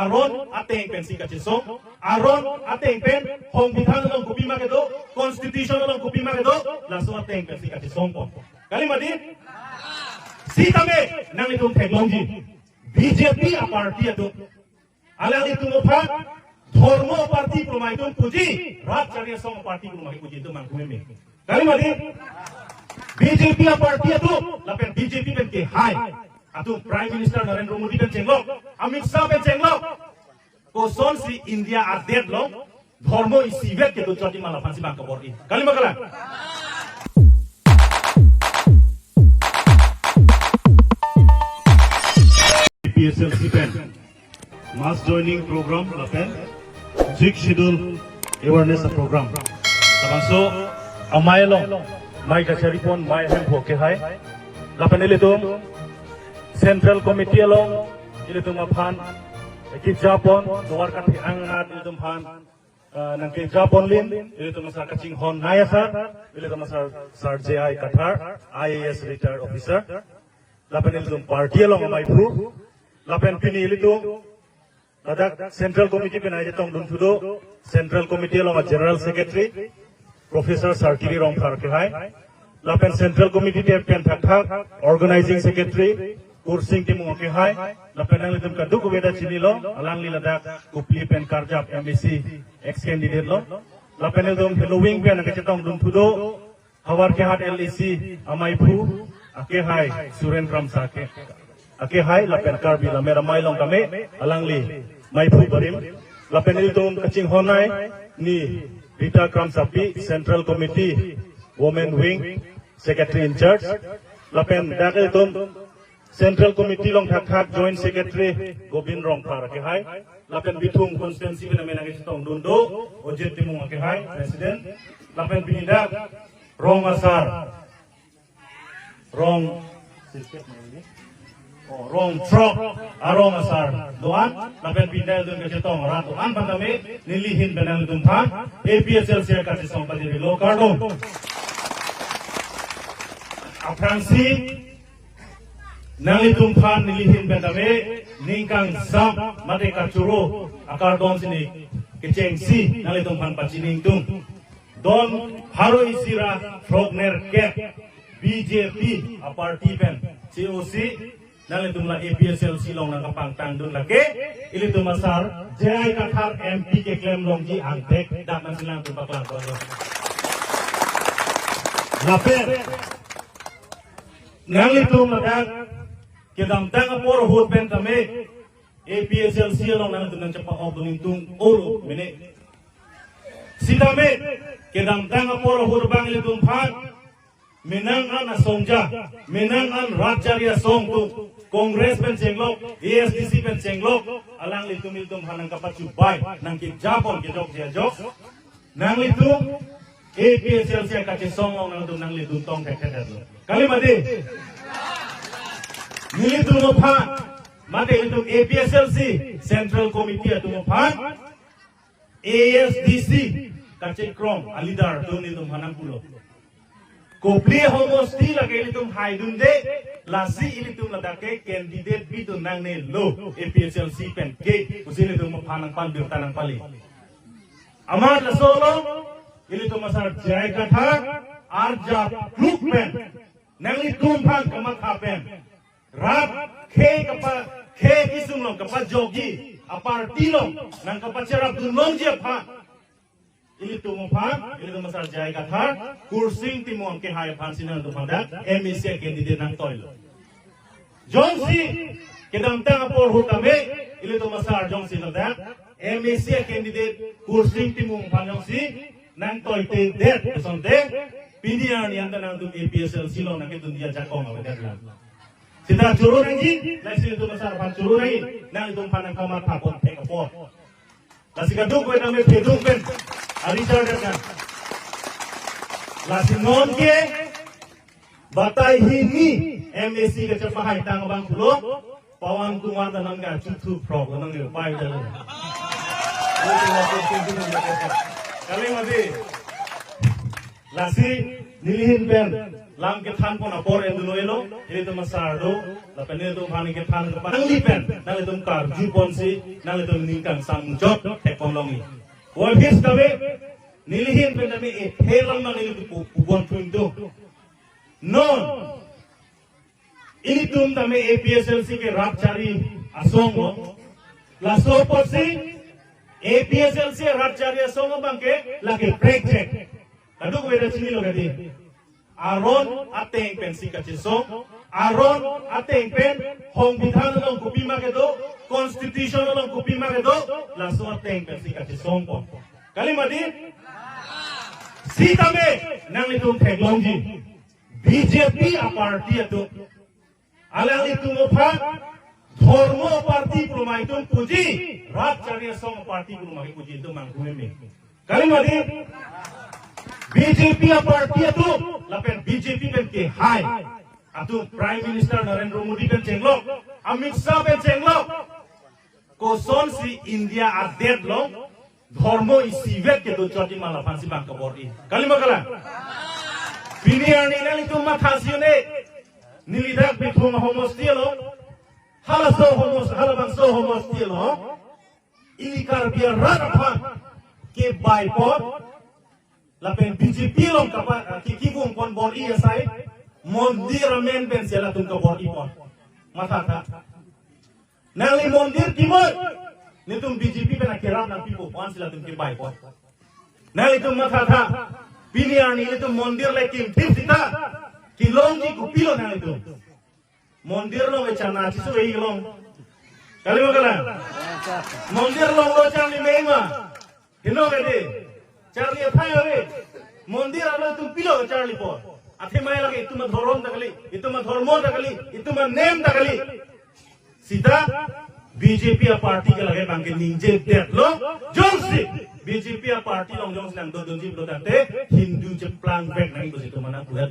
aron ateng pen si kachisong aron ateng pen hong bidang long kupi makedo constitution long kupi makedo langsung ateng pen si kachisong po kali madi si kami nang itung teknologi BJP a party itu alang itu apa ধর্ম party promaitun puji rat cariya song party promai puji itu mangkume me kali madi BJP a party itu lapen BJP pen ke hai atu Prime Minister Narendra Modi pen chenglok Amit Shah pen chenglok ko son si India a dead long ধর্ম isivet ke tu choti mala phansi bang kabori kali makala PSLC pen mass joining program lapen Sixth schedule awareness program. Termasuk amai long, mai kacari pun mai hem hoke hai. Lapan ini tu Central Committee long, ini tu mapan. Kita pun luar kati angat ini tu mapan. Nangke Japon lin, ini tu masa kacing hon naya sar, ini tu masa sar JI Qatar, IAS retired officer. Lapan ini tu party long mai pru. Lapan pini ini tu Ladak Central Committee penai jatong dun tudo Central Committee along General Secretary Professor Sarkiri Rong Tharke hai Lapen Central Committee te pen thak Organizing Secretary Kursing Timung ke hai Lapen ang litum kaduk beda chini lo alang li ladak kupli pen karjap MBC ex candidate lo Lapen litum Halloween pen ang jatong dun tudo Hawar ke hat LEC amai phu ake hai Suren Kramsa ke ake hai lapen karbi la mera mai long kame alang li mai phu barim lapen il tum kaching honai ni Rita Kramsapi Central Committee Women Wing Secretary in Charge lapen dakil tum Central Committee long thak Joint Secretary Gobind Rong Thar ake hai lapen bitung constituency pena menang itong dundo ojet timung ake hai President lapen binidak Rong Asar Rong Rong Trok Arong Asar doan lapen pindah dun ke cetong ratu an pandame nilihin benang dun than APSL share kasi sampati lo kardong Afransi nang than nilihin bename ningkang sam mate kachuro akardong sini kecengsi nang than pachining tung don haro isira frogner ke BJP a party pen COC nang itumlah APSL silong nang kapang tangdun lagi ili tu masar jai kathar MP ke klaim longji antek dak nang silang tu paklang ko laper nang itum ladak ke dam tang apor hut pen tame APSL silong nang tu nang cepak ok tung uru mene sidame ke dam tang apor hut bang ili tum phat menang an asongja menang an rajariya song tu Kongres pen cenglok ASDC pen cenglok alang litum litum hanang kapacu bai nang ki Japon ki jok dia jok nang litum APSL sia kace song long nang tu nang litum tong tek tek kali made nilitum no pha mate litum APSL Central Committee tu no pha ASDC kace krom alidar tu litum hanang pulo Kopli homosti lagi ilitum haidun de lasi ilitum ladake candidate bitu nang ne lo APSLC pen ke usin ilitum maphanang pan birtanang pali amar lasolo ilitum masar jai katha arja pluk pen nang ilitum phang kamat pen rap ke kisung long kapa jogi aparti long nang kapa cerap dunlong je pha ili tu muphan ili tu masar jai kathar kursing timong ke hai phan sinan tu phanda MEC candidate nang toilo jongsi kedam tang apor hutame ili tu masar jongsi lada MEC candidate kursing timong phan jongsi nang toite det sonte pinian yang nang tu APSL silong nang ke dunia jakong awet lan sita juru nangji lai sini tu masar phan juru nai nang tu phan nang kamar phapon thek apor lasikaduk we nang me pheduk ben Arisa datang. Lasinon ke batai hini MSC ke cepahai tang bang pulo pawang kumar tanang ga cucu frog tanang ga pai jalan. Kali mati lasi nilihin pen lam ke than pon apor enduloelo ini tu masardo lapen ini tu pani ke than ke nang lipen nang itu kar ju ponsi nang itu ningkang samjot teknologi wal his kabe nilihin pendami e phelam nang ini tu pubon tundo non ini tum tame APSLC ke rapchari asongo la soposi APSLC rapchari asongo bangke lagi break check kaduk beda sini lo gadi aron ateng pen sikachisong aron ateng pen hong bidhan long kupi makedo constitution long kupi makedo la so ateng pen sikachisong po kalimadi sitame nang itum theklongji BJP a party atu alang itu ngopha dhormo party promai tum puji rapchari asong party promai puji itu mangkume kalimadi BJP a party atu lapen BJP pen ke hai atu Prime Minister Narendra Modi pen chenglok Amit Shah pen chenglok ko son si India a dead long dhormo isivet ke do choti mala phansi bang kabori kalima kala biniani nali tu mathasione nilidak bithung homostielo halaso homos halabangso homostielo ilikar biar ranaphan ke baipot lapen BJP long kapan kikibung kon bor iya sai mondir men ben sela tum ka bor ipon mata ta nali mondir timur nitum BJP ben akiram nang pipo pon sela tum ke bai pon nali tum mata ta piniani nitum mondir lekim tim sita kilong di kupilo nali tum mondir long echana chisu ei long kali magala mondir long lo chani meima hino gade Charlie Thai mondir alo tu pilo Charlie po athe mai lage itu ma dhorom dakali itu ma dhormo dakali itu ma name dakali sita BJP a party ke lage bangke ninje det lo jongsi BJP a party long jongsi nang do donji lo date Hindu jeplang back nang itu mana buat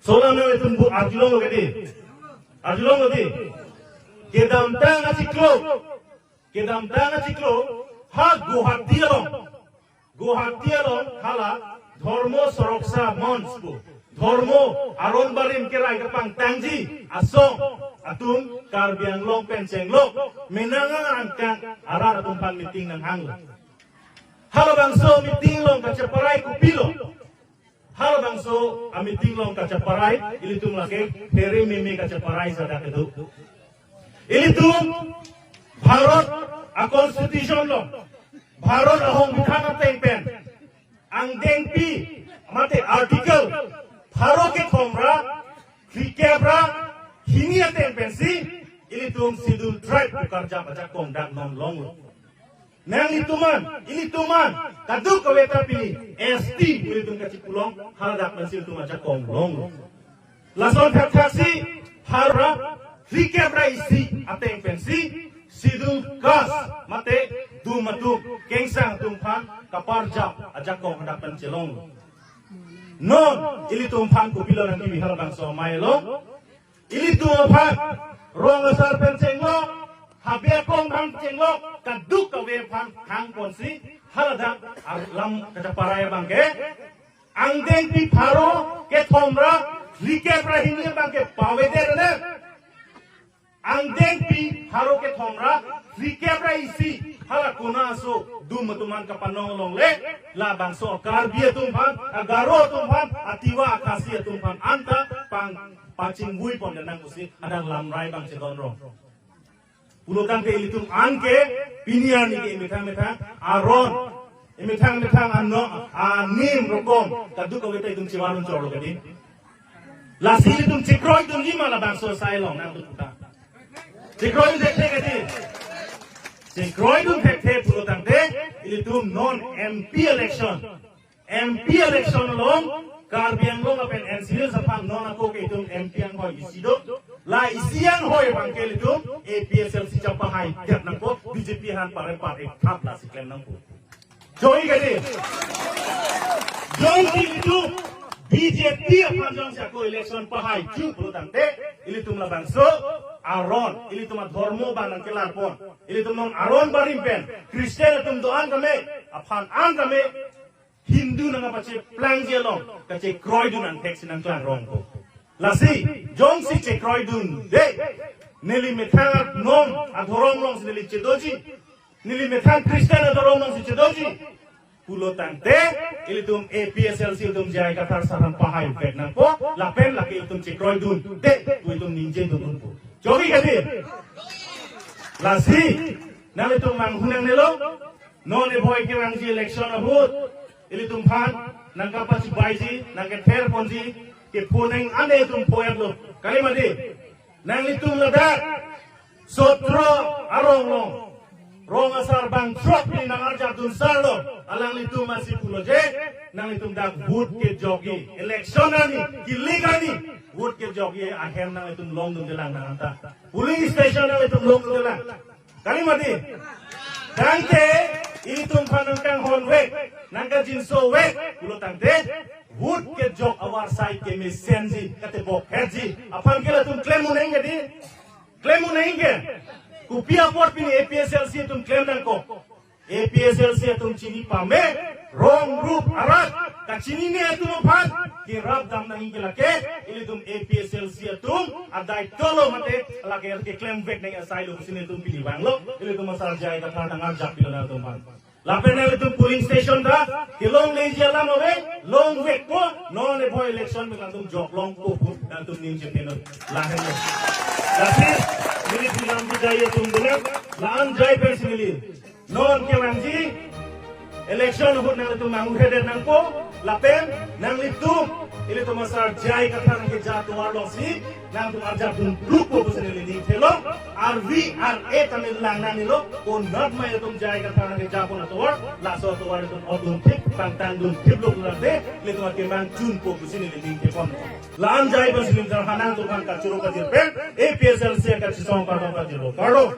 solang me itu bu arjulong lo gede kedam tang achiklo ha Guwahati long hala dhormo soroksa monsku dhormo aron barim kirai kapang tangji asong atum karbiang long penceng lo menanga angkang arar atum pan meeting nang hang hala bangso meeting long kacaparai kupilo hala bangso a meeting long kacaparai ilitum lake peri meme kacaparai sada kedu ilitum Bharat a constitution lo Bharat ahong bidhana tengpen ang dengpi mate article Bharat ke thomra fikebra hinia tengpensi ini tum sidul tribe karja baca kongdak non long nang ilituman kaduk kaweta pili ST ini tum kacipulong haladak pensil tum baca kong long lason thaksi Bharat fikebra isi atengpensi sidul kas mate dumatu kengsang tumpan kaparja ajak kong hadapan celong non ili tumpan kupilo nanti bihal bangso maelo ili tumpan rong asar pencenglo habia kong hang cenglo kaduk kawe pan hang ponsi halada lam kacaparaya bangke angdeng pi pharo ke thomra like prahinia bangke pawederne angdeng pi pharo ke thomra like praisi hala kuna so dum tuman kapanong long le la bangso karbia tumpan agaro tumpan atiwa akasi tumpan anta pacing bui pon danang kusi ada lamrai bang sedonro pulutan ke ilitum anke piniani ke metang aron metang anno anim rokom kadu ko weta itum ciwarun cholo kadi la silitum cikroi tum lima la bangso sailong nang tuta cikroi dekhe kadi Cikroy dum tekte pulutan te ilitum non MP election long karbiang long apen NCL sapang non ako ke itum MP ang hoy isido la isiang hoy bangke ilitum APSLC capahai tiap nangko BJP han pare kap la siklem nangko joy gade joy ilitum BJP apan jang election pahai ju pulutan te ilitum la bangso Aron, ini cuma dhormo banang kelar pon. Ini cuma aron barimpen. Kristen itu doan kami, apaan kami. Hindu nang pace plang jelong kace kroidun ang tek sinang klang rong ko. Lasi jong si ce kroidun de nili metang nom adorong long si nili cedoji nili metang Kristen adorong long si cedoji pulo tante ilitum APSLC ilitum jai katar saran pahai vet nang po lapen laki ilitum ce kroidun de ilitum ninje dun po. Jogi kadi lasi nalitum mang hunang nelo non e boy ke wangji election abut ili tumpan nang kapasi baiji nang ke ter ponji ke puneng ane tum poyat lo kalimadi nang litum ladak sotro arong lo rong asar bang trok ni nang arja dun sarlo alang litum masih pulo je nang litum dak vote ke jogi election ani kiligani vote ke jogi akhir nang litum long dun delang nang anta polling station nang litum long dun delang kalimadi dangke itum panangkang honwe nangka jinso we kulo tangte wood ke jok awar sai ke mesenji kate bok herji apan kela tum claim unenge di claim unenge kupia port pini APSLC tum claim nangko APSLC tum chini pame wrong group arat ka chini ne tum pan ki rab dam nang ingela ke ili tum APSLC tum adai tolo mate lake ke claim vek nang asai lo sini tum pili bang lo ili tum masal jai ka thang ngar jak pilo na tum pan lapen itu polling station dah, kilong leji alam awek, long wek ko, non e boy election mengantum jok long ko pun, antum ninja tenor, lahen lo. Tapi, milik bilang budaya tunggulah, laan jai persimili, non ke wangji, election hut nang itu mangu header nang ko, lapen nang itu, ini tu masar jai kata nang ke jatuh warlong si, nang tu arjat dun lupo pusenili ni telo, RVRA tamil lang nang nilo, ko not may itong jai kata nang ke jatuh na tuwar, laso tuwar itong odun tip, pangtang dun tip lo kular de, lito makimang jun po pusenili ni tepon. Laan jai persimili jangan hanang tu kan kacuro kajir pen, APSLC kachisong karong kajiro, karo.